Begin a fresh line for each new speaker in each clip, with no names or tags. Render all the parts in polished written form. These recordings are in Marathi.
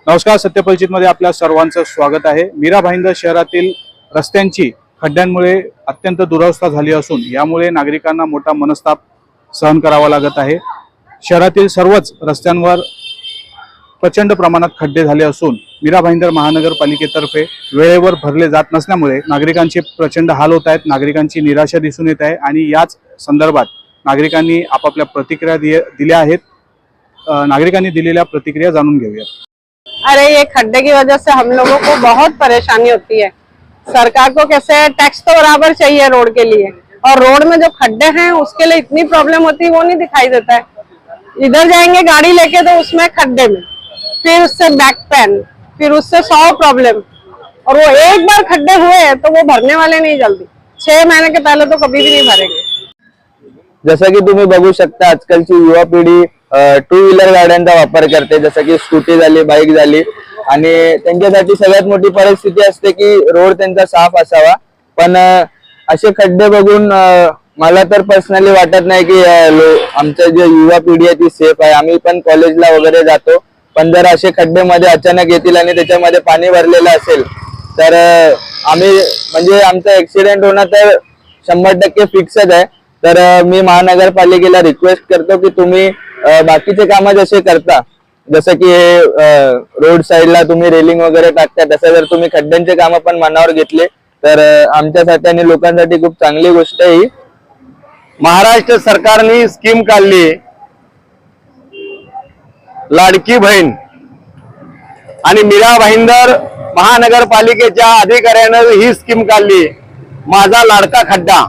नमस्कार, सत्यपरिचितमध्ये आपल्या सर्वांचं स्वागत आहे। मीरा भाईंदर शहरातील रस्त्यांची खड्ड्यांमुळे अत्यंत दुरवस्था झाली असून यामुळे नागरिकांना मोठा मनस्ताप सहन करावा लागत आहे। शहरातील सर्वच रस्त्यांवर प्रचंड प्रमाणात खड्डे झाले असून मीरा भाईंदर महानगरपालिकेतर्फे वेळेवर भरले जात नसल्यामुळे नागरिकांचे प्रचंड हाल होत आहेत। नागरिकांची निराशा दिसून येत आहे आणि याच संदर्भात नागरिकांनी आपापल्या प्रतिक्रिया दिल्या आहेत। नागरिकांनी दिलेल्या प्रतिक्रिया जाणून घेऊया।
अरे ये खड्डे की वजह से हम लोगों को बहुत परेशानी होती है। सरकार को कैसे टैक्स तो बराबर चाहिए रोड के लिए, और रोड में जो खड्डे हैं उसके लिए इतनी प्रॉब्लम होती है वो नहीं दिखाई देता है। इधर जाएंगे गाड़ी लेके तो उसमें खड्डे में, फिर उससे बैक पेन, फिर उससे 100 प्रॉब्लम, और वो एक बार खड्डे हुए तो वो भरने वाले नहीं जल्दी। 6 महीने के पहले तो कभी भी नहीं भरेंगे।
जसं की तुम्ही बघू शकता आजकालची युवा पिढी टू व्हीलर गाड्यांचा वापर करते, जसं की स्कूटी झाली, बाईक झाली, आणि त्यांच्यासाठी सगळ्यात मोठी परिस्थिती असते की रोड त्यांचा साफ असावा। पण असे खड्डे बघून मला तर पर्सनली वाटत नाही की आमचं जे युवा पिढी आहे ती सेफ आहे। आम्ही पण कॉलेजला वगैरे जातो, पण जर असे खड्डे मध्ये अचानक येतील आणि त्याच्यामध्ये पाणी भरलेलं असेल तर आम्ही म्हणजे आमचा ऍक्सिडेंट होणं तर 100% फिक्सच आहे। तर मी महानगरपालिकेला रिक्वेस्ट करतो की तुम्ही बाकीचे कामं जसे करता, जसं की रोड साईडला तुम्ही रेलिंग वगैरे टाकता, तसं जर तुम्ही खड्ड्यांचे कामं पण मनावर घेतले तर आमच्यासाठी आणि लोकांसाठी खूप चांगली गोष्ट आहे।
महाराष्ट्र सरकारने स्कीम काढली लाडकी बहीण, आणि मीरा भाईंदर महानगरपालिकेच्या अधिकाऱ्याने ही स्कीम काढली माझा लाडका खड्डा,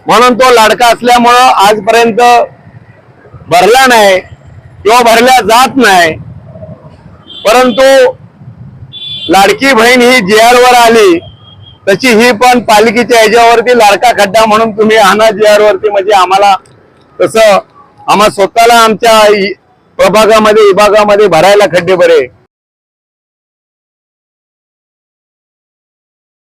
म्हणून तो लाडका असल्यामुळं आजपर्यंत भरला नाही किंवा भरल्या जात नाही। परंतु लाडकी बहीण ही JR वर आली तशी ही पण पालिकेच्या ह्याच्यावरती लाडका खड्डा म्हणून तुम्ही आणा JR वरती, म्हणजे आम्हाला तसं आम्हाला स्वतःला आमच्या प्रभागामध्ये विभागामध्ये भरायला खड्डे बरे।